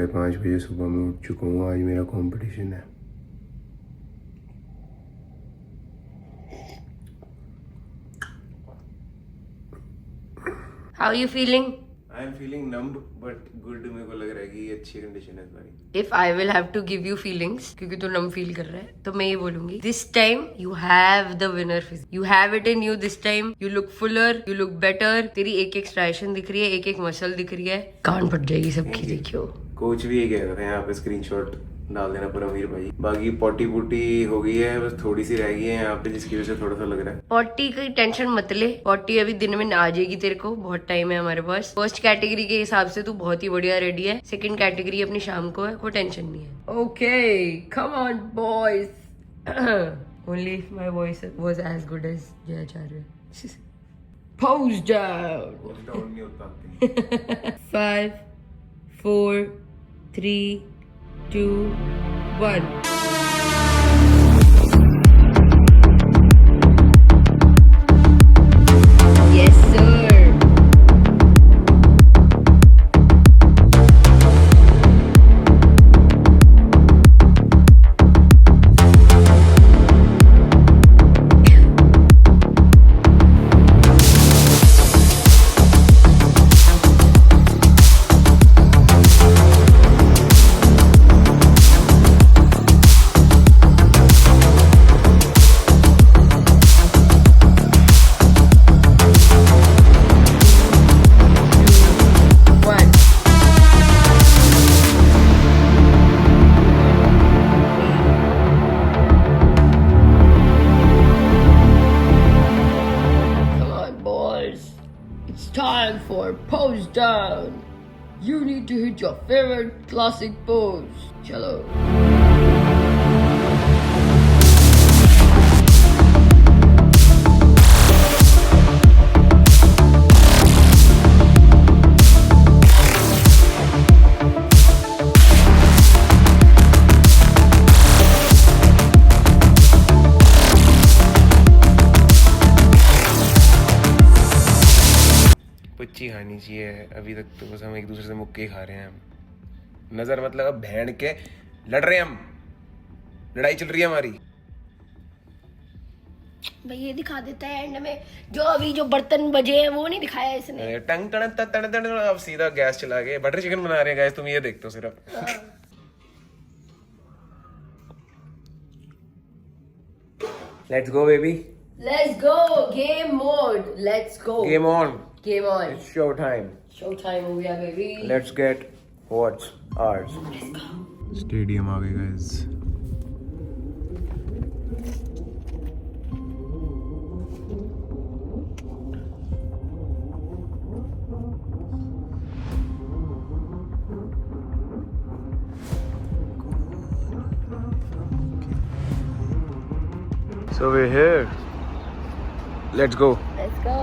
5:30 बजे सुबह में उठ चुका हूँ। आज मेरा कंपटीशन है। How are you feeling? I am feeling numb but good। मेरे को लग रहा है कि ये अच्छी कंडीशन है इस बारी। If I will have to give you feelings, क्योंकि तू नम फील कर रहा है, तो मैं ये बोलूंगी, this time you have the winner physique. You have it in you this time. You look fuller, you look better. तेरी एक एक स्ट्राइशन दिख रही है, एक एक मसल दिख रही है, कान फट जाएगी सबकी। देखियो कोच भी ये कह रहे थे यहाँ पे स्क्रीनशॉट डाल देना परमवीर भाई। बाकी पॉटी पुटी हो गई है, बस थोड़ी सी रह गई है यहाँ पे, जिसकी वजह से थोड़ा सा लग रहा है। पॉटी की टेंशन मत ले, पॉटी अभी दिन में आ जाएगी तेरे को, बहुत टाइम है हमारे पास। फर्स्ट कैटेगरी के हिसाब से तू बहुत ही बढ़िया रेडी है, सेकंड कैटेगरी अपनी शाम को है, कोई टेंशन नहीं है। Okay come on boys. Only if my voice was as good as Jai Acharya. Pose down. नहीं होता। 5 4 3 2 1। Yes sir। Time for pose down. You need to hit your favorite classic pose. Chalo. पुच्ची खानी चाहिए। अभी तक तो बस हम एक दूसरे से मुक्के खा रहे हैं। नजर मतलब अब भेड़ के लड़ रहे हैं हम, लड़ाई चल रही है हमारी। भाई ये दिखा देता है एंड में, जो अभी जो बर्तन बजे हैं वो नहीं दिखाया इसने। टंग टण टण टण। अब सीधा गैस चला के बटर चिकन बना रहे हैं गाइस, तुम ये देखते हो सिर्फ। Let's go baby, let's go game mode, let's go game on, game on, it's show time, show time हो गया baby. Let's get what's ours. Stadium आ गए guys. So we're here. Let's go. Let's go.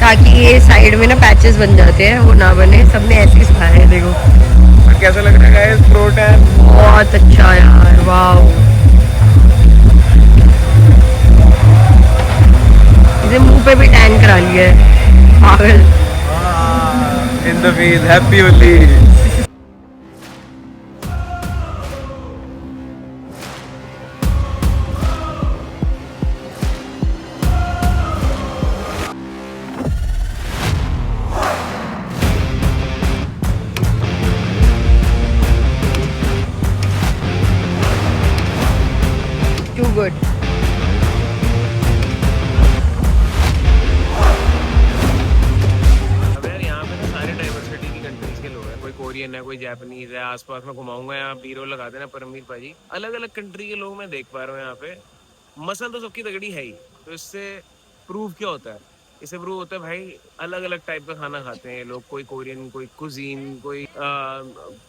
ताकि ये side में ना patches बन जाते हैं, वो ना बने। सबने ऐसे ही सिखाया है, देखो। और कैसा लग रहा है गाइस प्रो टैन? बहुत अच्छा यार, वाओ। इसे मुंह पे भी टैन करा लिया है, पागल। In the face, happy Holi. Too good. अब यार यहाँ पे ना सारे डाइवर्सिटी की कंट्रीज के लोग हैं। कोई कोरियन है, कोई जापानीज है। आसपास में घुमाऊंगा, यहाँ बीरो लगा देना परमवीर भाजी। अलग अलग कंट्री के लोग मैं देख पा रहा हूँ यहाँ पे। मसल तो सबकी तगड़ी है ही, तो इससे प्रूव क्या होता है इससे प्रूव होता है भाई अलग अलग टाइप का खाना खाते हैं लोग, कोई कोरियन, कोई कुजीन, कोई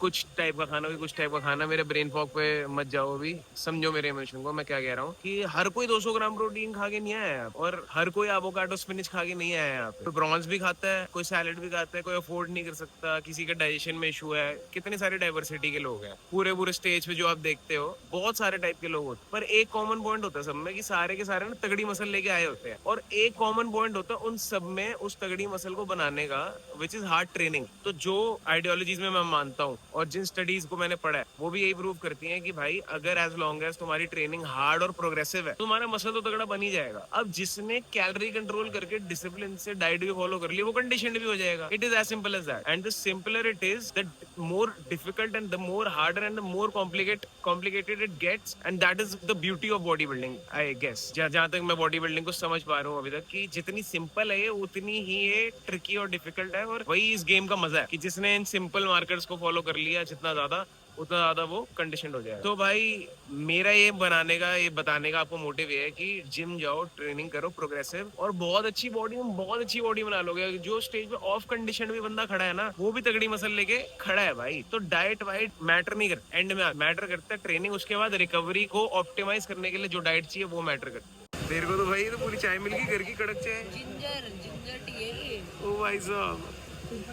कुछ टाइप का खाना, कोई कुछ टाइप का खाना। मेरे ब्रेन फॉग पे मत जाओ अभी, समझो मेरे इमोशन को। मैं क्या कह रहा हूँ कि हर कोई 200 ग्राम प्रोटीन खा के नहीं आया यहाँ, और हर कोई एवोकाडो स्पिनच खा के नहीं आया यहाँ पे। कोई प्रॉन्स भी खाता है, कोई सैलेड भी खाता है, कोई अफोर्ड नहीं कर सकता, किसी का डाइजेशन में इशू है। कितने सारे डाइवर्सिटी के लोग हैं पूरे पूरे स्टेज पे जो आप देखते हो, बहुत सारे टाइप के लोग होते हैं। पर एक कॉमन पॉइंट होता है सब में कि सारे के सारे ना तगड़ी मसल लेके आए होते हैं, और एक कॉमन पॉइंट होता है उन सब में उस तगड़ी मसल को बनाने का, विच इज हार्ड ट्रेनिंग। तो जो आइडियोलॉजीज में मैं मानता हूँ और जिन स्टडीज को मैंने पढ़ा है, वो भी यही प्रूव करती हैं कि भाई अगर एज लॉन्ग एज तुम्हारी ट्रेनिंग हार्ड और प्रोग्रेसिव है, तुम्हारा मसल तो तगड़ा बन ही जाएगा। अब जिसने कैलोरी कंट्रोल करके डिसिप्लिन से डाइट भी फॉलो कर ली, वो कंडीशन भी हो जाएगा। It is as simple as that, and the simpler it is, the more difficult and the more harder and the more complicated it gets, and that is the beauty of bodybuilding, I guess. जहां तक मैं body building को समझ पा रहा हूँ अभी तक, कि जितनी सिंपल है ये उतनी ही ये ट्रिकी और डिफिकल्ट है, और वही इस गेम का मजा है कि जिसने इन सिंपल मार्कर्स को फॉलो कर लिया जितना ज्यादा, उतना ज्यादा वो कंडीशन हो जाए। तो भाई मेरा ये बनाने का, ये बताने का आपको मोटिव ये है कि जिम जाओ, ट्रेनिंग करो प्रोग्रेसिव, और बहुत अच्छी बॉडी बना लोगे। जो स्टेज पे ऑफ कंडीशन भी बंदा खड़ा है ना, वो भी तगड़ी मसल लेके खड़ा है भाई। तो डाइट वाइट मैटर नहीं करता, एंड में मैटर करता है ट्रेनिंग। उसके बाद रिकवरी को ऑप्टिमाइज करने के लिए जो डाइट चाहिए वो मैटर करती है। तेरे को तो भाई तो पूरी चाय मिल गई, घर की कड़क चाय, जिंजर टी है। ओ भाई साहब,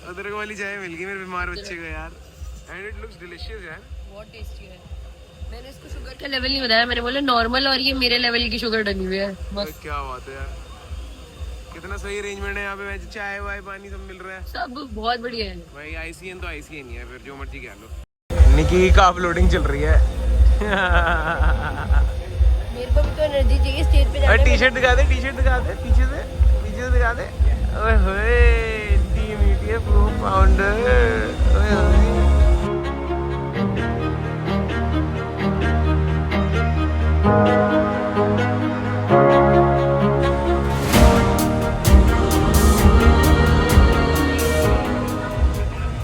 अदरक वाली चाय मिल गई मेरे बीमार बच्चे को यार, एंड इट लुक्स डिलीशियस यार, बहुत टेस्टी है। मैंने इसको शुगर का लेवल नहीं बताया, मैंने बोला नॉर्मल, और ये मेरे लेवल की शुगर डली हुई है बस। क्या बात है यार, कितना सही अरेंजमेंट है यहाँ पे, चाय वाय पानी सब मिल रहा है, सब बहुत बढ़िया है भाई। आईसीएन तो आईसीएन ही है, फिर जो मर्जी कह लो। निकी का अपलोडिंग चल रही है। मेरे को भी तो एनर्जी चाहिए स्टेज पे जाने में। टी-शर्ट दिखा दे, टी-शर्ट दिखा दे, पीछे से दिखा दे। ओए होए, टीम ईटीएफ प्रो फाउंडर, ओए होए।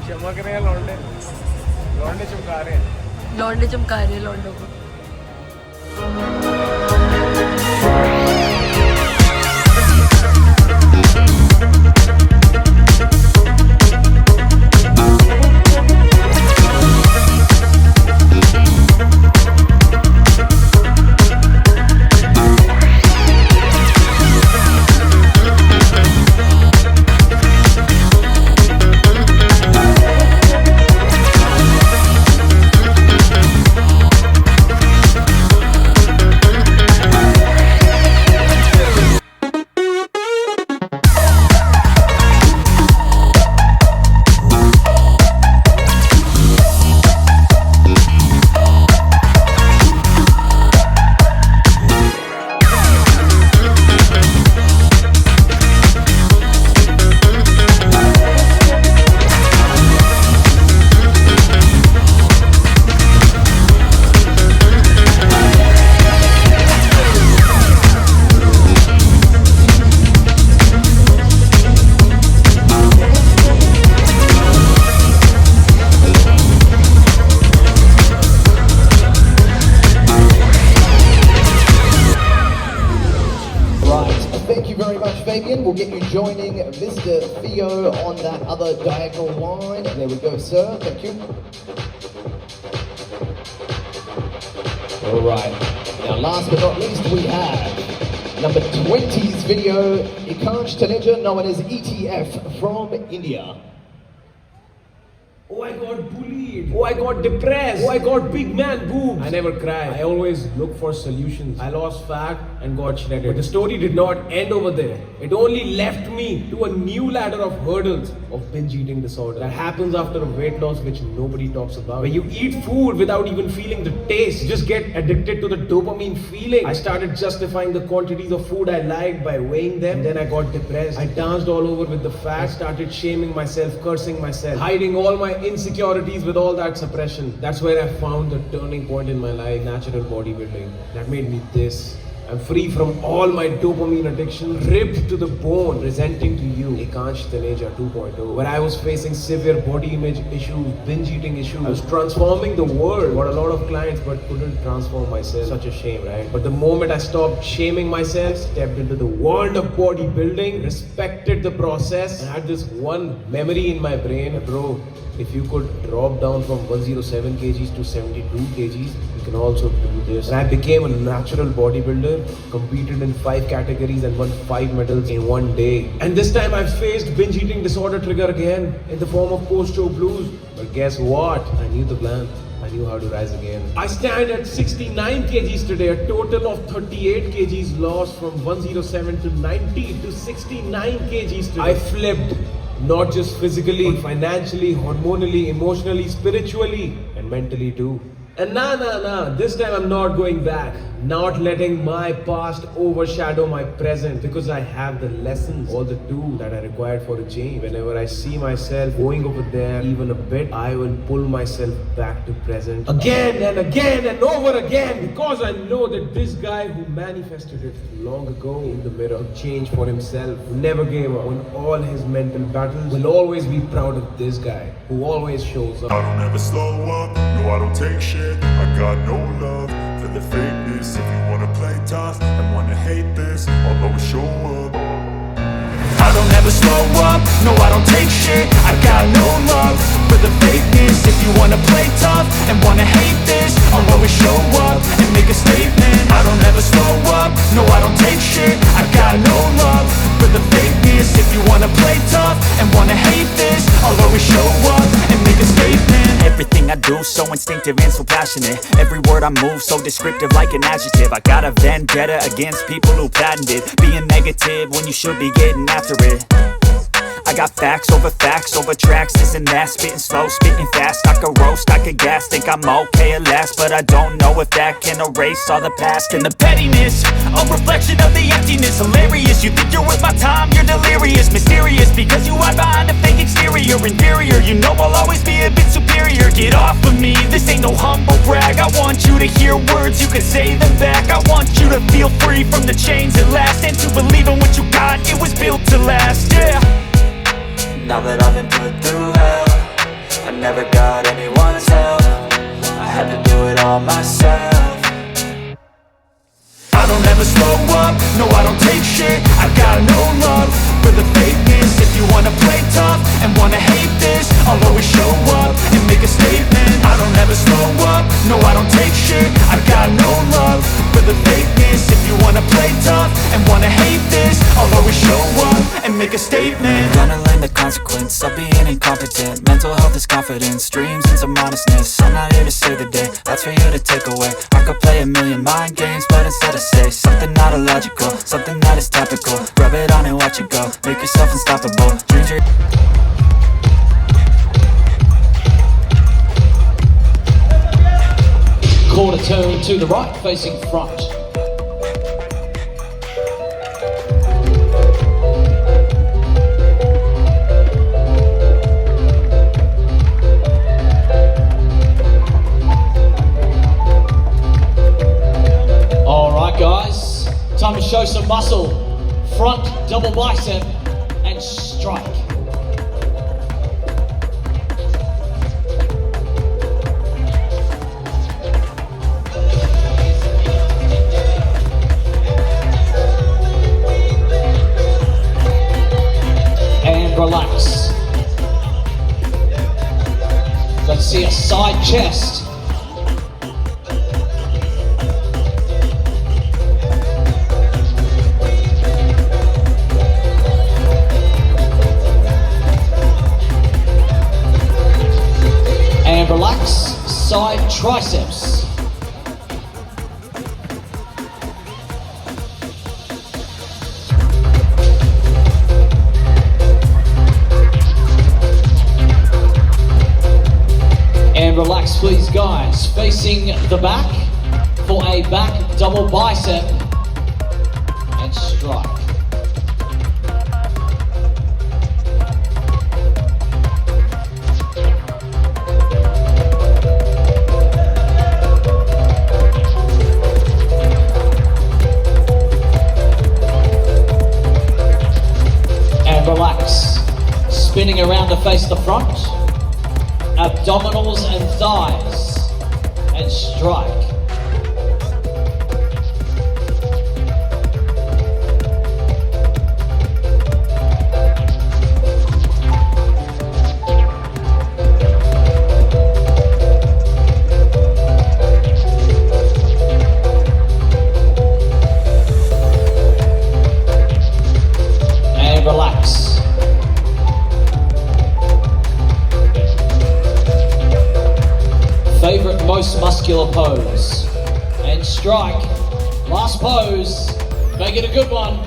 चमक रहे हैं लौंडे, लौंडे चमका रहे हैं, लौंडे चमका रहे हैं लौंडों को। Fabian, we'll get you joining Mr. Theo on that other diagonal line. There we go, sir. Thank you. All right. Now, last but not least, we have number 20's video, Ikansh Taneja, known as ETF from India. Oh, I got bullied. Oh, I got depressed. Oh, I got big man boobs. I never cried. I always look for solutions. I lost fat and got shredded. But the story did not end over there. It only left me to a new ladder of hurdles of binge eating disorder. That happens after a weight loss which nobody talks about. Where you eat food without even feeling the taste. You just get addicted to the dopamine feeling. I started justifying the quantities of food I liked by weighing them. And then I got depressed. I danced all over with the fat. I started shaming myself, cursing myself, hiding all my insecurities with all that suppression. That's where I found the turning point in my life, natural bodybuilding. That made me this. I'm free from all my dopamine addiction, ripped to the bone, presenting to you Ekansh Taneja 2.0, where I was facing severe body image issues, binge eating issues. I was transforming the world, got a lot of clients, but couldn't transform myself. Such a shame, right? But the moment I stopped shaming myself, stepped into the world of bodybuilding, respected the process, and had this one memory in my brain, bro. If you could drop down from 107 kgs to 72 kgs, you can also do this. And I became a natural bodybuilder, competed in 5 categories and won 5 medals in one day. And this time I faced binge eating disorder trigger again in the form of post-show blues. But guess what? I knew the plan. I knew how to rise again. I stand at 69 kgs today, a total of 38 kgs lost from 107 to 90 to 69 kgs today. I flipped. Not just physically, but financially, hormonally, emotionally, spiritually, and mentally too. And nah, this time I'm not going back. Not letting my past overshadow my present, because I have the lessons, all the tools that I required for a change. Whenever I see myself going over there even a bit, I will pull myself back to present again and over again, because I know that this guy who manifested it long ago in the mirror changed for himself, who never gave up on all his mental battles, will always be proud of this guy who always shows up. I don't ever slow up, no I don't take shit. I got no love for the fakeness. If you wanna play tough and wanna hate this, I'll always show up. I don't ever slow up, no I don't take shit. I got no love for the fakeness. If you wanna play tough and wanna hate this, I'll always show up and make a statement. I don't ever slow up, no I don't take shit. I got no love for the fakeness. If you wanna play tough and wanna hate this, I'll always show up and make a statement. Everything I do so instinctive and so passionate. Every word I move so descriptive like an adjective. I got a vendetta against people who patented being negative when you should be getting after it. I got facts over tracks, this and that. Spitting slow, spitting fast, I could roast, I could gas. Think I'm okay at last, but I don't know if that can erase all the past. And the pettiness, a reflection of the emptiness. Hilarious, you think you're worth my time, you're delirious. Mysterious, because you hide behind a fake exterior. Inferior, you know I'll always be a bit superior. Get off of me, this ain't no humble brag. I want you to hear words, you can say them back. I want you to feel free from the chains at last, and to believe in what you got, it was built to last, yeah. Now that I've been put through hell, I never got anyone's help. I had to do it all myself. I don't ever slow up, no I don't take shit. I got no love for the fakeness. If you wanna play tough and wanna hate this, I'll always show up and make a statement. I don't ever slow up, no I don't take shit. I got no love for the fakeness. If you wanna play tough and wanna hate this, I'll always show up and make a statement. Gonna learn the consequence of being incompetent. Mental health is confidence, dreams and some honestness. I'm not here to save the day, that's for you to take away. I could play a million mind games, but instead I say something not illogical, something that is topical. Rub it on and watch it go, make yourself unstoppable. Dreams are Quarter turn to the right, facing front. Alright guys, time to show some muscle. Front double bicep and strike. And relax. Let's see a side chest. And relax, side triceps. And relax please guys, facing the back for a back double bicep and strike. abdominals and thighs, and strike. And relax. Favorite most muscular pose. And strike. Last pose. Make it a good one.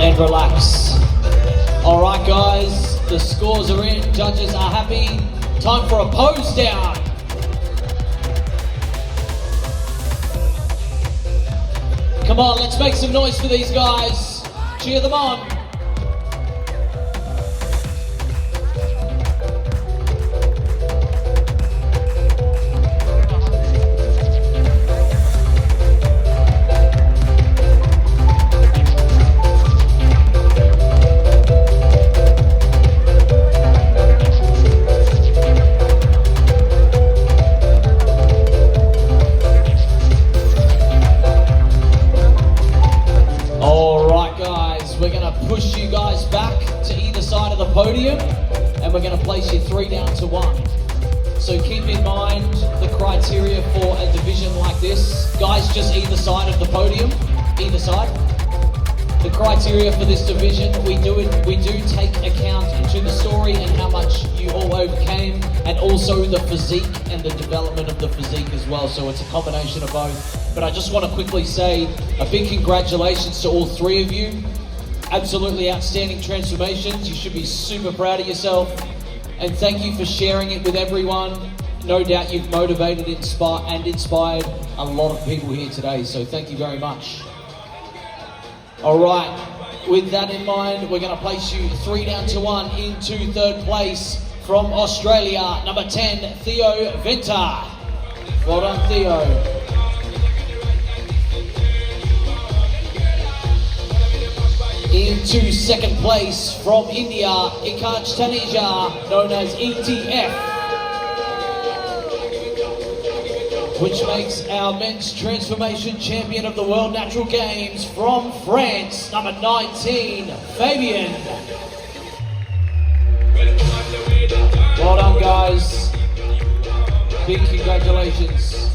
And relax. All right, guys, the scores are in. Judges are happy. Time for a pose down. Come on, let's make some noise for these guys. Cheer them on. We're going to push you guys back to either side of the podium and we're going to place you 3 down to 1. So keep in mind the criteria for a division like this. Guys, just either side of the podium, either side. The criteria for this division, we do take account into the story and how much you all overcame, and also the physique and the development of the physique as well. So it's a combination of both. But I just want to quickly say a big congratulations to all 3 of you. Absolutely outstanding transformations. You should be super proud of yourself. And thank you for sharing it with everyone. No doubt you've motivated, inspired a lot of people here today. So thank you very much. All right. With that in mind, we're going to place you 3 down to 1 into 3rd place from Australia. Number 10, Theo Venter. Well done, Theo. Into 2nd place from India, Ikanch Taneja, known as ETF, which makes our men's transformation champion of the World Natural Games from France, number 19, Fabien. Well done, guys. Big congratulations.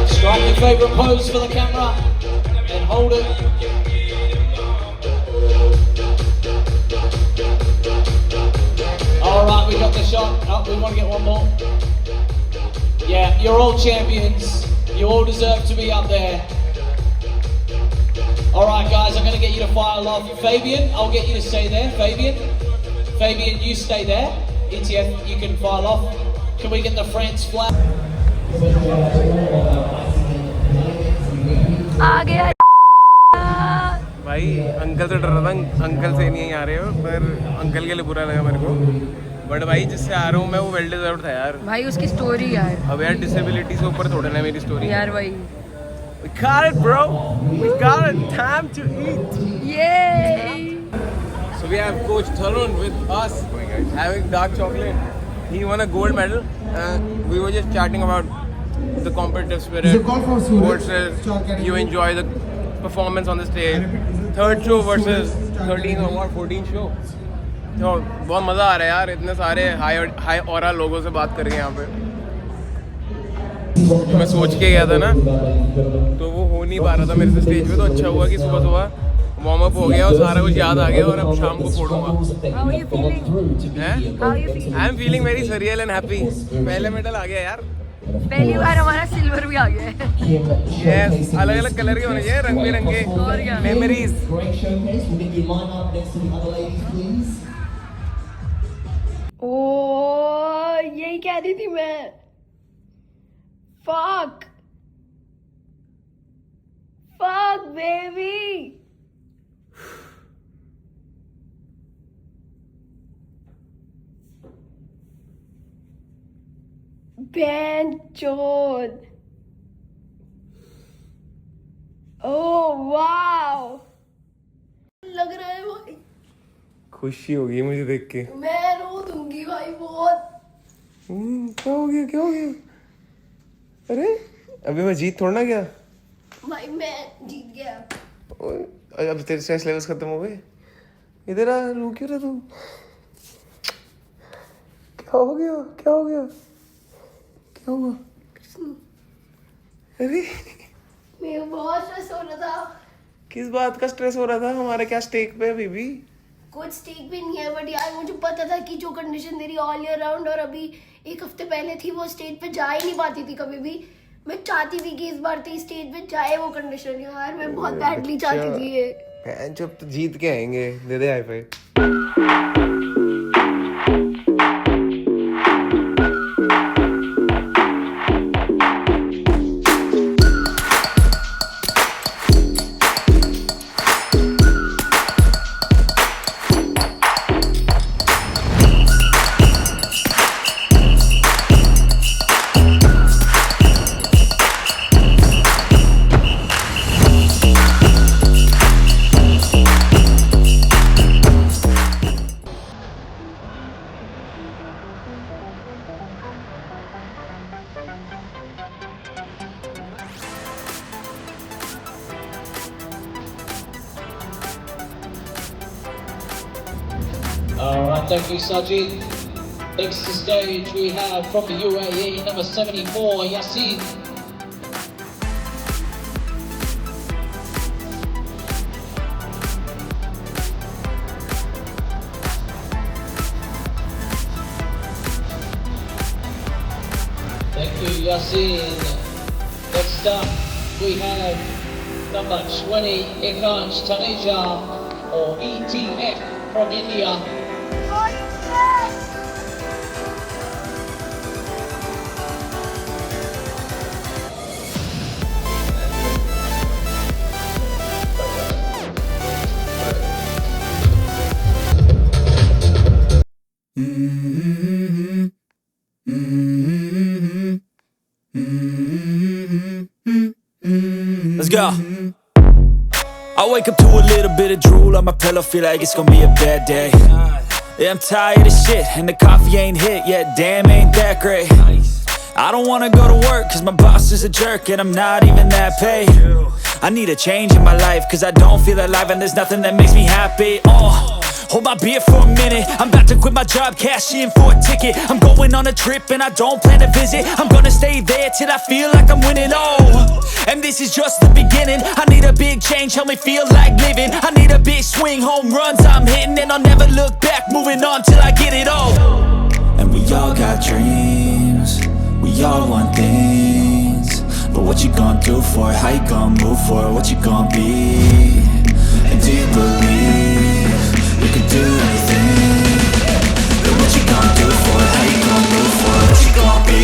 Strike your favourite pose for the camera and hold it. Alright, we got the shot. Oh, we want to get one more. Yeah, you're all champions. You all deserve to be up there. Alright guys, I'm going to get you to file off. Fabien, I'll get you to stay there. Fabien, you stay there. ETF, you can file off. Can we get the France flag? आ गया भाई uncle से डर रहा था, uncle से नहीं आ रहे हो, पर अंकल के लिए बुरा लगा मेरे को। बट भाई जिससे आ रहा हूँ मैं वो वेल डिजर्व्ड था यार। भाई उसकी स्टोरी यार, अब यार डिसेबिलिटी से ऊपर थोड़ा ना मेरी स्टोरी यार भाई। We got it bro, we got it, time to eat. Yay! So we have Coach Tarun with us having dark chocolate. He won a gold medal. We were just chatting about the competitive spirit. Versus you enjoy the performance on the stage. 3rd show versus 13th or 14th show. तो बहुत मज़ा आ रहा है यार, इतने सारे high aura लोगों से बात करके यहाँ पे। तो मैं सोच के गया था ना, तो वो हो नहीं पा रहा था मेरे से स्टेज पे। तो अच्छा हुआ कि सुबह सुबह वार्म अप हो गया और सारा कुछ याद आ गया और अब शाम को फोड़ूंगा। How are you feeling? How are you feeling? I am feeling very surreal and happy. पहले मेडल आ गया यार, पहली बार हमारा सिल्वर भी आ गया है। यस, अलग अलग कलर के होने चाहिए, रंग बिरंगे और क्या? मेमोरीज। ओ यही कह रही थी मैं। Fuck baby. बेंचोद। ओह वाओ, लग रहा है भाई। खुशी होगी मुझे देख के। मैं रो दूंगी भाई बहुत। क्या हो गया, क्या हो गया? अरे अभी मैं जीत थोड़ा ना गया भाई, मैं जीत गया। ओए, अब तेरे स्ट्रेस लेवल्स खत्म हो गए। इधर आ, रो क्यों रहा तू? क्या हो गया, क्या हो गया, क्या हुआ? अरे मेरे को बहुत स्ट्रेस हो रहा था। किस बात का स्ट्रेस हो रहा था? हमारे क्या स्टेक पे है अभी भी? कुछ स्टेक भी नहीं है, बट यार मुझे पता था कि जो कंडीशन तेरी ऑल ईयर राउंड और अभी एक हफ्ते पहले थी, वो स्टेज पे जा ही नहीं पाती थी कभी भी। मैं चाहती थी कि इस बार तेरी स्टेज पे जाए वो कंडीशन। यार मैं बहुत बैडली चाहती थी ये। जब तो जीत के आएंगे, दे दे high five. Alright, thank you, Sajid. Next to stage we have from the UAE, number 74, Yassin. Thank you, Yassin. Next up we have number 20, Ikansh Taneja, or ETF from India. Let's go. I wake up to a little bit of drool on my pillow, feel like it's gonna be a bad day. Yeah, I'm tired of shit, and the coffee ain't hit yet, damn, ain't that great. I don't wanna go to work, cause my boss is a jerk, and I'm not even that paid. I need a change in my life, cause I don't feel alive, and there's nothing that makes me happy. Hold my beer for a minute, I'm about to quit my job, cash in for a ticket. I'm going on a trip and I don't plan to visit. I'm gonna stay there till I feel like I'm winning, and this is just the beginning. I need a big change, help me feel like living. I need a big swing, home runs I'm hitting, and I'll never look back, moving on till I get it all. And we all got dreams, we all want things, but what you gonna do for it? How you gonna move for it? What you gonna be? And do you believe you can do anything? But what you gonna do for it? How you gonna move for it? What you gonna be?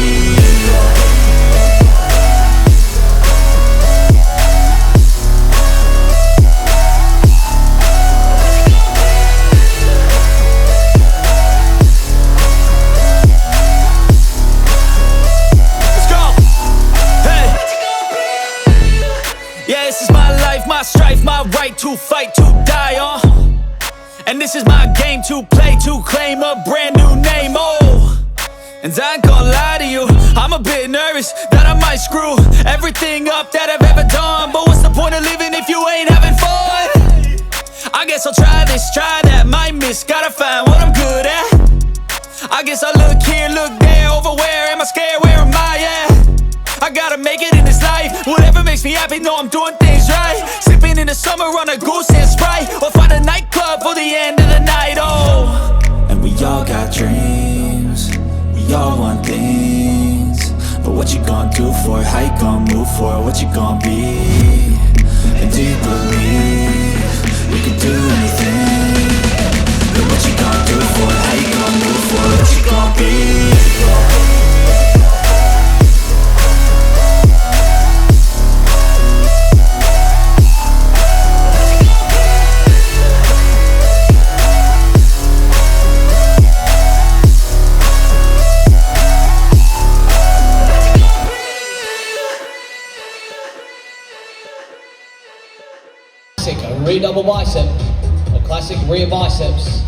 My strife, my right to fight, to die on. And this is my game to play, to claim a brand new name, And I ain't gonna lie to you, I'm a bit nervous that I might screw everything up that I've ever done. But what's the point of living if you ain't having fun? I guess I'll try this, try that, might miss, gotta find what I'm good at. I guess I look here, look there, over where am I scared, where am I at? I gotta make it in this life, whatever makes me happy, know I'm doing things right. Sipping in the summer on a goose and Sprite, or find a nightclub for the end of the night, And we all got dreams, we all want things, but what you gonna do for it? How you gonna move for it? What you gonna be? And do you believe you can do anything? But what you gonna do for it? How you gonna move for it? What you gonna be? double bicep, a classic rear biceps.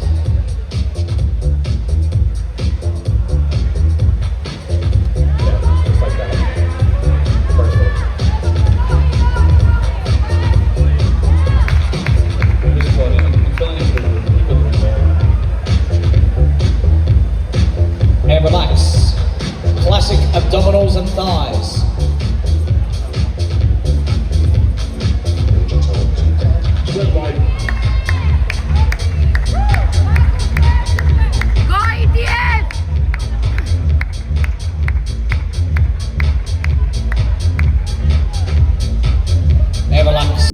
And relax. Classic abdominals and thighs. Go ETF! And relax.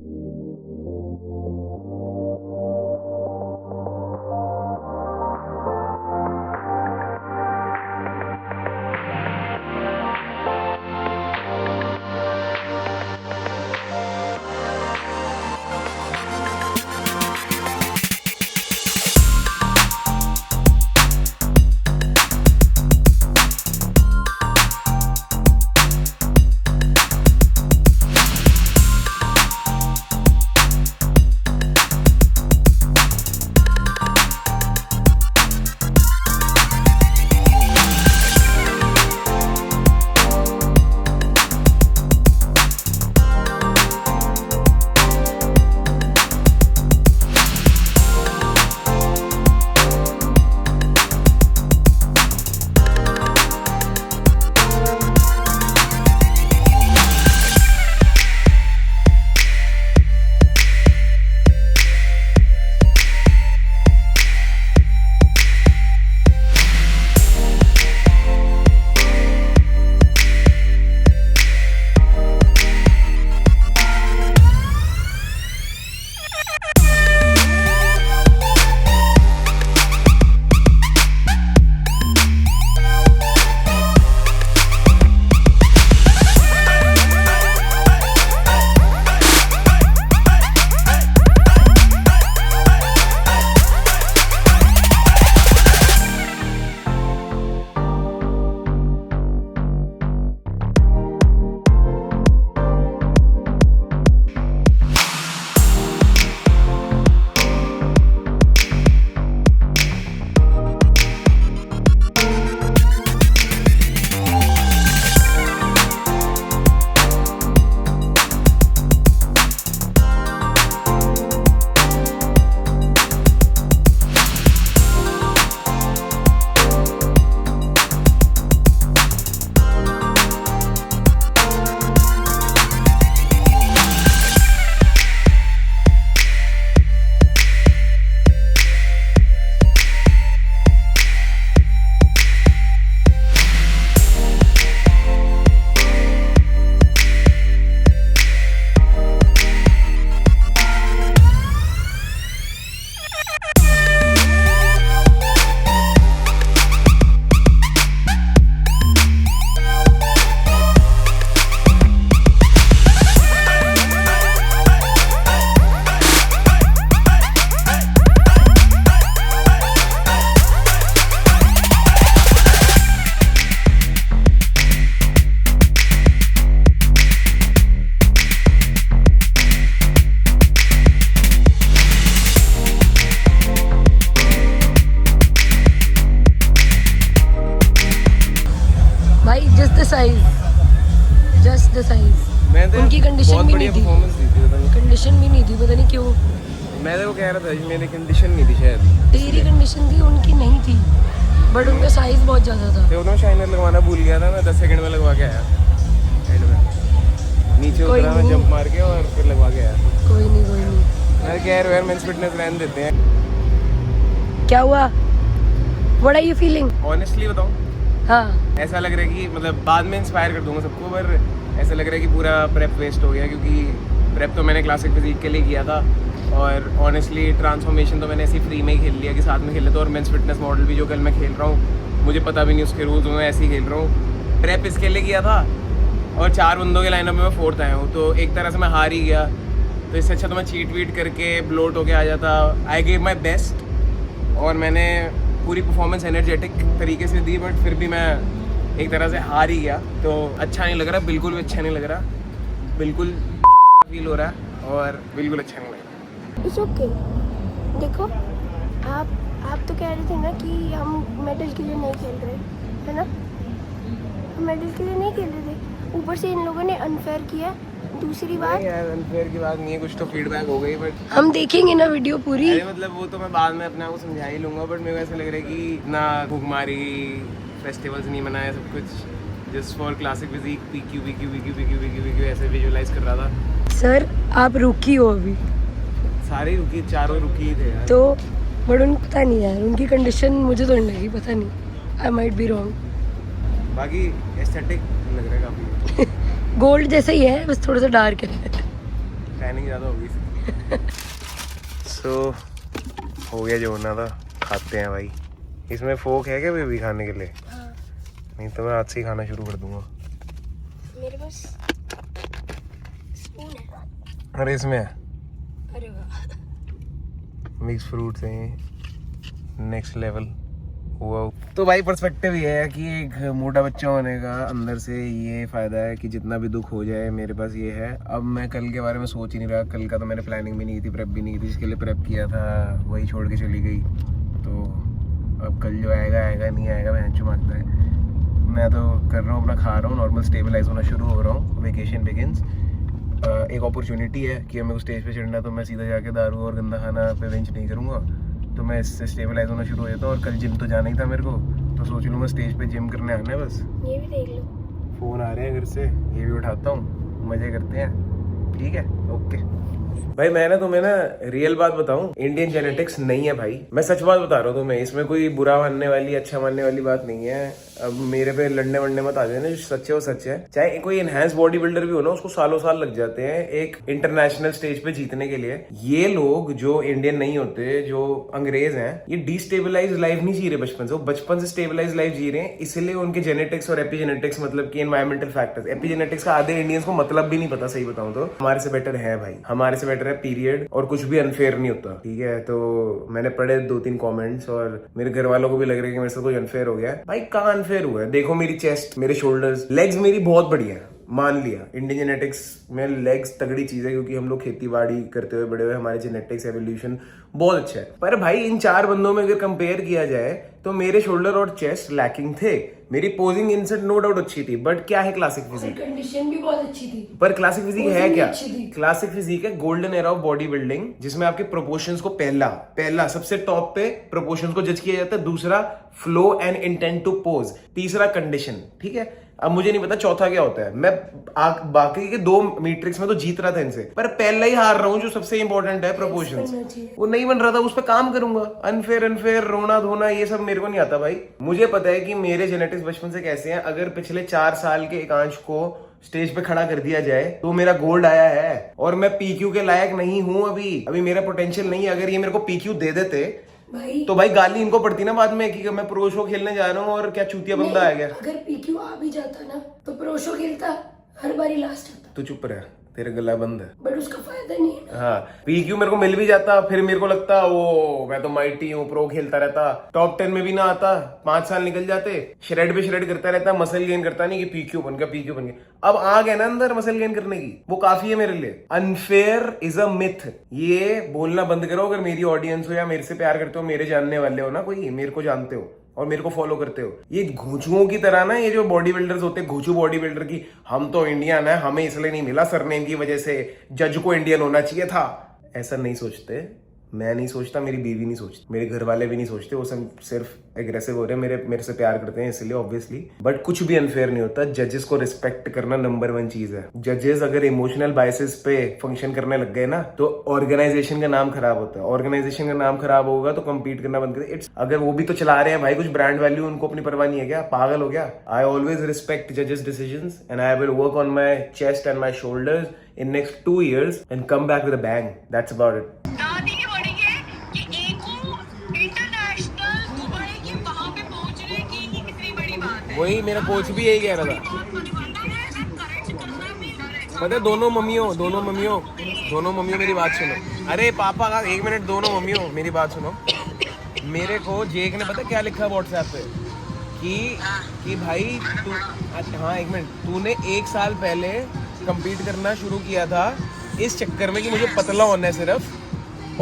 Size, just the size. उनकी condition भी नहीं थी, condition भी नहीं थी, पता नहीं क्यों। मैं तो कह रहा था जी मेरी कंडीशन नहीं थी, शायद तेरी कंडीशन थी, उनकी नहीं थी, बट उनका साइज बहुत ज़्यादा था। तो उन्होंने शाइनर लगवाना भूल गया था, मैं 10 सेकंड में लगवा के आया एंड में, नीचे उतरा मैं जंप मार के और फिर लगवा के आया। कोई नहीं कोई नहीं, मैं कह रहा हूँ यार मेंस फिटनेस रहने देते हैं। क्या हुआ? What are you feeling? Honestly बताऊँ, हाँ ऐसा लग रहा है कि मतलब बाद में इंस्पायर कर दूंगा सबको, पर ऐसा लग रहा है कि पूरा प्रेप वेस्ट हो गया, क्योंकि प्रेप तो मैंने क्लासिक फिजिक के लिए किया था और ऑनेस्टली ट्रांसफॉर्मेशन तो मैंने ऐसी फ्री में ही खेल लिया कि साथ में खेल लेता। और मेंस फिटनेस मॉडल भी जो कल मैं खेल रहा हूँ मुझे पता भी नहीं उसके रूल्स, मैं ऐसे ही खेल रहा हूँ। प्रेप इसके लिए किया था और 4 बंदों के लाइनअप में मैं 4th आया हूँ, तो एक तरह से मैं हार ही गया। तो इससे अच्छा तो मैं चीट वीट करके ब्लोट होके आ जाता। आई गेव माई बेस्ट और मैंने पूरी परफॉर्मेंस एनर्जेटिक तरीके से दी, बट फिर भी मैं एक तरह से हार ही गया। तो अच्छा नहीं लग रहा, बिल्कुल भी अच्छा नहीं लग रहा, बिल्कुल फील हो रहा है और बिल्कुल अच्छा नहीं लग रहा। It's okay. देखो आप तो कह रहे थे ना कि हम मेडल के लिए नहीं खेल रहे, है ना? हम मेडल के लिए नहीं खेल रहे थे, ऊपर से इन लोगों ने अनफेयर किया। दूसरी बात यार अनफेयर की बात नहीं है, कुछ तो फीडबैक हो गई बट हम देखेंगे ना वीडियो पूरी। अरे मतलब वो तो मैं बाद में अपने आप को समझा ही लूंगा, बट मेरे को ऐसा लग रहा है कि ना भूखमारी फेस्टिवल्स नहीं मनाया, सब कुछ जस्ट फॉर क्लासिक फिजिक पीक्यू ऐसे विजुअलाइज कर रहा था। सर आप रुकी हो अभी सारे रुकी, चारों रुकी ही थे यार। तो बट उनको पता नहीं यार, उनकी कंडीशन मुझे तो नहीं लगी, पता नहीं, आई माइट बी रॉन्ग। बाकी एस्थेटिक लग रहा है काफी, गोल्ड जैसा ही है, बस थोड़ा सा डार्क है। टैनिंग ज़्यादा होगी। सो हो गया जो होना था, खाते हैं भाई। इसमें फोक है क्या बेबी खाने के लिए? हाँ। नहीं तो मैं आज से ही खाना शुरू कर दूंगा। मेरे पास स्पून है। अरे इसमें है अरे वाह, मिक्स फ्रूट्स हैं, नेक्स्ट लेवल हुआ। तो भाई पर्सपेक्टिव ये है कि एक मोटा बच्चा होने का अंदर से ये फ़ायदा है कि जितना भी दुख हो जाए मेरे पास ये है। अब मैं कल के बारे में सोच ही नहीं रहा, कल का तो मैंने प्लानिंग भी नहीं की थी, प्रेप भी नहीं की थी, जिसके लिए प्रेप किया था वही छोड़ के चली गई। तो अब कल जो आएगा आएगा, नहीं आएगा मैं मांगता है। मैं तो कर रहा हूँ अपना, खा रहा हूँ, नॉर्मल स्टेबलाइज होना शुरू हो रहा हूँ। वेकेशन बिगिंस, एक अपॉर्चुनिटी है कि मेरे को स्टेज पे चढ़ना, तो मैं सीधा जाके दारू और गंदा खाना पे वेंच नहीं करूँगा, तो मैं इससे स्टेबलाइज होना शुरू हो जाता हूँ। और कल जिम तो जाना ही था मेरे को, तो सोच लूँगा स्टेज पे जिम करने आना है बस। ये भी देख लो। फ़ोन आ रहे हैं घर से, ये भी उठाता हूँ, मज़े करते हैं। ठीक है, ओके भाई। मैं ना तुम्हें ना रियल बात बताऊं, इंडियन जेनेटिक्स नहीं है भाई, मैं सच बात बता रहा हूँ तुम्हें। इसमें कोई बुरा मानने वाली, अच्छा मानने वाली बात नहीं है। अब मेरे पे लड़ने वड़ने मत आ जाए, जो सच है वो सच है। चाहे कोई एनहांस बॉडी बिल्डर भी हो ना, उसको सालों साल लग जाते हैं एक इंटरनेशनल स्टेज पे जीतने के लिए। ये लोग जो इंडियन नहीं होते, जो अंग्रेज हैं, ये डिस्टेबलाइज लाइफ नहीं जी रहे बचपन से, वो बचपन से स्टेबलाइज लाइफ जी रहे हैं। इसलिए उनके जेनेटिक्स और एपिजेनेटिक्स, मतलब कि एनवायरमेंटल फैक्टर्स, एपिजेनेटिक्स का आधे इंडियंस को मतलब भी नहीं पता, सही बताऊं तो। हमारे से बेटर है भाई, हमारे से बेटर है पीरियड, और कुछ भी अनफेयर नहीं होता। ठीक है, तो मैंने पढ़े 2-3 कमेंट्स और मेरे घर वालों को भी लग रहा है कि मेरे से कुछ अनफेयर हो गया है। भाई कहाँ अनफेयर हुआ है? देखो मेरी चेस्ट, मेरे शोल्डर्स, लेग्स मेरी बहुत बढ़िया है, मान लिया। इंडियन जेनेटिक्स में लेग्स तगड़ी चीज है, क्योंकि हम लोग खेती बाड़ी करते हुए बड़े हुए, हमारे जेनेटिक्स एवोल्यूशन बहुत अच्छा है। पर भाई इन 4 बंदों में अगर कंपेयर किया जाए तो मेरे शोल्डर और चेस्ट लैकिंग थे। मेरी पोजिंग इनसेट नो डाउट अच्छी थी, बट क्या है क्लासिक फिजिक? कंडीशन भी बहुत अच्छी थी। पर क्लासिक फिजिक है क्या? अच्छी थी। क्लासिक फिजिक है golden era of body building, जिसमें आपके प्रोपोर्शंस को पहला सबसे टॉप पे प्रोपोर्शंस को जज किया जाता है, दूसरा flow and intent to pose, तीसरा कंडीशन। ठीक है, अब मुझे नहीं पता चौथा क्या होता है। मैं बाकी के 2 मैट्रिक्स में तो जीत रहा था इनसे, पर पहला ही हार रहा हूं जो सबसे इंपॉर्टेंट है, प्रोपोर्शंस। वो नहीं बन रहा था, उस पर काम करूंगा। अनफेयर रोना धोना ये सब मेरे को नहीं आता भाई। मुझे पता है कि मेरे जेनेटिक्स बचपन से कैसे हैं। अगर पिछले 4 साल के एकांश को स्टेज पे खड़ा कर दिया जाए तो मेरा गोल्ड आया है, और मैं पीक्यू के लायक नहीं हूं अभी मेरा पोटेंशियल नहीं है। अगर ये मेरे को पीक्यू दे देते तो भाई गाली इनको पड़ती ना बाद में कि मैं प्रो शो खेलने जा रहा हूँ और क्या चूतिया बंदा आ गया। अगर पीक्यू आ भी जाता ना तो प्रो शो खेलता, हर बारी लास्ट आता। तू चुप रह, तेरा गला बंद है। बट उसका फायदा नहीं है। हाँ, पीक्यू मेरे को मिल भी जाता, फिर मेरे को लगता वो मैं तो माइटी हूँ, प्रो खेलता रहता, टॉप 10 में भी ना आता, 5 साल निकल जाते, श्रेड पे श्रेड करता रहता, मसल गेन करता नहीं कि पीक्यू बन गया। अब आ गया ना अंदर मसल गेन करने की, वो काफी है मेरे लिए। अनफेयर इज अ मिथ, ये बोलना बंद करो। अगर मेरी ऑडियंस हो या मेरे से प्यार करते हो, मेरे जानने वाले हो ना, कोई मेरे को जानते हो और मेरे को फॉलो करते हो, ये घूचुओं की तरह ना, ये जो बॉडी बिल्डर्स होते हैं, घूचू बॉडी बिल्डर की, हम तो इंडियन है, हमें इसलिए नहीं मिला सरनेम की वजह से, जज को इंडियन होना चाहिए था, ऐसा नहीं सोचते। मैं नहीं सोचता, मेरी बीवी नहीं सोचती, मेरे घर वाले भी नहीं सोचते। वो सब सिर्फ एग्रेसिव हो रहे हैं, मेरे से प्यार करते हैं इसलिए ऑब्वियसली। बट कुछ भी अनफेयर नहीं होता। जजेस को रिस्पेक्ट करना नंबर 1 चीज है। जजेस अगर इमोशनल बायसेस पे फंक्शन करने लग गए ना, तो ऑर्गेनाइजेशन का नाम खराब होता है। ऑर्गेनाइजेशन का नाम खराब होगा तो कंपीट करना बंद कर। इट्स अगर वो भी तो चला रहे हैं भाई कुछ ब्रांड वैल्यू, उनको अपनी परवाह नहीं है क्या? पागल हो गया? आई ऑलवेज रिस्पेक्ट जजेस decisions and I will work on my chest and my shoulders in next 2 years and come back with a bang. That's about it. दादी के बढ़ेंगे कि एको इंटरनेशनल दुबई के वहां पे पहुंचने की ही कितनी बड़ी बात है। वही मेरा कोच भी यही कह रहा था। पता है दोनों मम्मियों मेरी बात सुनो। अरे पापा का 1 मिनट, दोनों मम्मियों मेरी बात सुनो। मेरे को जेक ने पता क्या लिखा व्हाट्सएप पे कि भाई तू, हाँ 1 मिनट, तूने 1 साल पहले कंपीट करना शुरू किया था इस चक्कर में कि मुझे पतला होना है सिर्फ,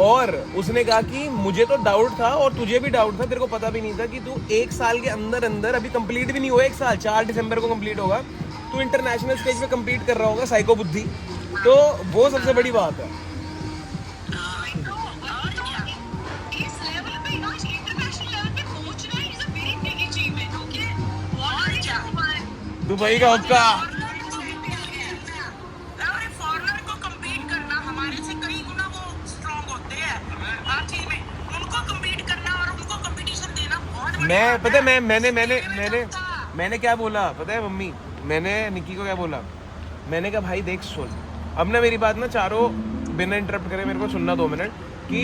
और उसने कहा कि मुझे तो डाउट था और तुझे भी डाउट था, तेरे को पता भी नहीं था कि तू 1 साल के अंदर अंदर, अभी कंप्लीट भी नहीं हुआ 1 साल, 4 दिसंबर को कंप्लीट होगा, तू इंटरनेशनल स्टेज पे कंप्लीट कर रहा होगा साइको बुद्धि, तो वो सबसे बड़ी बात है। इस लेवल पे इंटरनेशनल लेवल पे पहुंचना is a very big achievement, okay. और क्या दुबई का हुक्का। अरे फॉरेनर को compete करना हमारे से कई गुना वो strong होते हैं हर चीज में, उनको compete करना और उनको competition देना बहुत बड़ी मैं बात पता है। है मैंने क्या बोला पता है मम्मी, मैंने निक्की को क्या बोला, मैंने कहा भाई देख सुन, अब ना मेरी बात ना चारों बिना इंटरप्ट करे मेरे को सुनना 2 मिनट, कि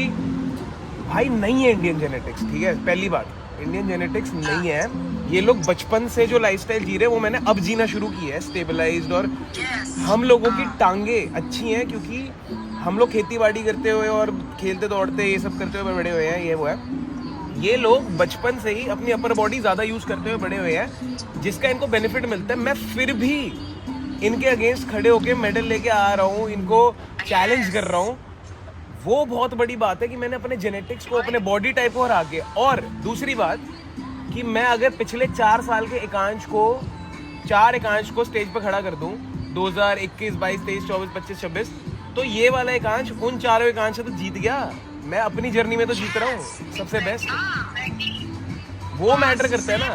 भाई नहीं है इंडियन जेनेटिक्स, ठीक है, पहली बात इंडियन जेनेटिक्स नहीं है, ये लोग बचपन से जो लाइफस्टाइल जी रहे हैं वो मैंने अब जीना शुरू किया है स्टेबलाइज्ड, और हम लोगों की टांगे अच्छी हैं क्योंकि हम लोग खेती बाड़ी करते हुए और खेलते दौड़ते ये सब करते हुए बड़े हुए हैं, ये वो है। ये लोग बचपन से ही अपनी अपर बॉडी ज़्यादा यूज़ करते हुए बड़े हुए हैं, जिसका इनको बेनिफिट मिलता है। मैं फिर भी इनके अगेंस्ट खड़े होके मेडल लेके आ रहा हूँ, इनको चैलेंज कर रहा हूँ, वो बहुत बड़ी बात है कि मैंने अपने जेनेटिक्स को, अपने बॉडी टाइप को हरा के। और दूसरी बात कि मैं अगर पिछले 4 साल के एकांश को स्टेज पर खड़ा कर दूं 2021, 22, 23, 24, 25, 26, तो ये वाला एकांश उन 4 एकांश से तो जीत गया। मैं अपनी जर्नी में तो जीत रहा हूँ सबसे बेस्ट, वो मैटर करता है ना।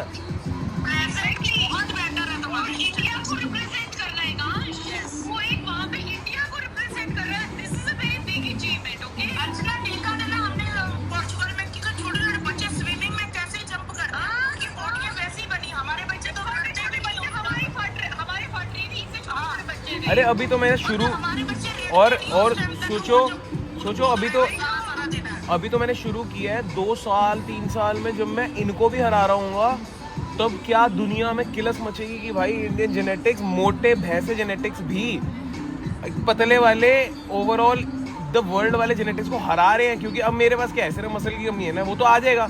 बहुत बेटर है तुम्हारा, इंडिया को रिप्रेजेंट करना है गाइस, वो एक वहाँ पे इंडिया को रिप्रेजेंट कर रहा है, this is a very big achievement, okay. Archana देखा था ना हमने पोर्चुगल में कि छोटे-छोटे बच्चे स्विमिंग में कैसे जंप कर, की बॉडी वैसी बनी, हमारे बच्चे तो करते भी बच्चे हमारी फट रही थी से छोटे बच्चे थे। अरे अभी तो मैंने शुरू और सोचो अभी तो मैंने शुरू किया है 2 साल 3 साल में, जब मैं इनको भी हरा रहा हूँगा तब क्या दुनिया में किलस मचेगी कि भाई इंडियन जेनेटिक्स, मोटे भैंसे जेनेटिक्स भी पतले वाले ओवरऑल द वर्ल्ड वाले जेनेटिक्स को हरा रहे हैं। क्योंकि अब मेरे पास क्या है, सिर्फ मसल की कमी है ना, वो तो आ जाएगा।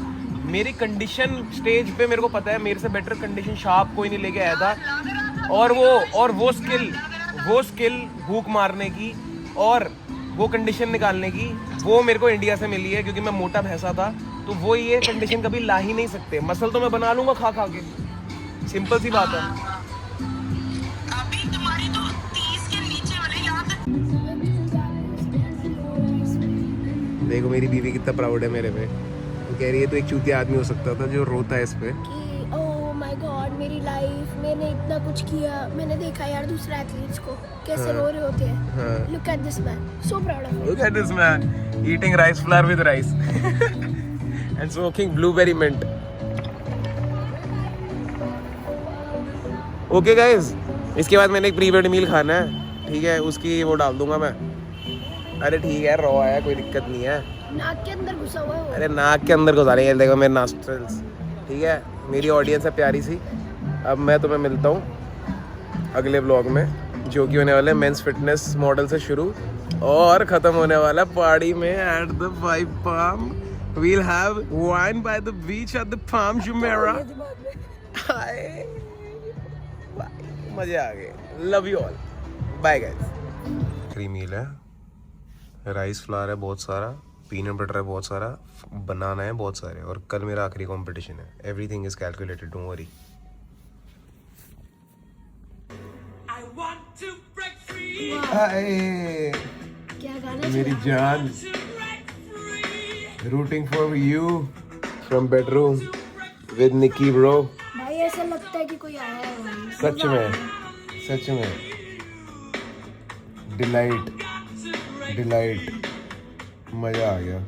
मेरी कंडीशन स्टेज पे मेरे को पता है, मेरे से बेटर कंडीशन शार्प कोई नहीं लेके आया था, और वो स्किल भूख मारने की और वो कंडीशन निकालने की, वो मेरे को इंडिया से मिली है, क्योंकि मैं मोटा भैंसा था, तो वो ये कंडीशन कभी ला ही नहीं सकते। मसल तो मैं बना लूंगा खा के, सिंपल सी बात है। अभी तुम्हारी तो 30 के नीचे वाले यहाँ तक। देखो मेरी बीवी कितना प्राउड है मेरे पे, वो कह रही है तो एक चूतिया आदमी हो सकता था जो रोता है इस पे। कि ओह माय गॉड, मेरी लाइफ, मैंने इतना कुछ किया, मैंने देखा यार दूसरे एथलीट्स को कैसे रो रहे होते हैं। Look at this man, so proud of him. Look at this man eating rice flour with rice and smoking blueberry mint. Okay guys, इसके बाद मैंने एक प्रीपेड मील खाना है, ठीक है, उसकी वो डाल दूंगा मैं। अरे ठीक है, रॉ है, कोई दिक्कत नहीं है। नाक के अंदर घुसा हुआ है वो। अरे नाक के अंदर घुसा रही है, देखो मेरे नॉस्ट्रल्स, ठीक है। मेरी ऑडियंस है प्यारी सी। अब मैं तुम्हें मिलता हूँ अगले ब्लॉग में, जो कि होने वाला है मेंस फिटनेस मॉडल से शुरू और ख़त्म होने वाला पहाड़ी में at the 5 Palm. We'll have wine by the beach at the Palm Jumeirah. मजे आ गए। Love you all, bye guys. आखिरी मील है, राइस फ्लावर है बहुत सारा, पीनट बटर है बहुत सारा, बनाना है बहुत सारे, और कल मेरा आखिरी कंपटीशन है। Everything is calculated, don't worry. क्या गाना मेरी जान, rooting for you from bedroom with Nikki bro. भाई ऐसा लगता है कि कोई आया है भाई। सच में डिलाइट, मजा आ गया।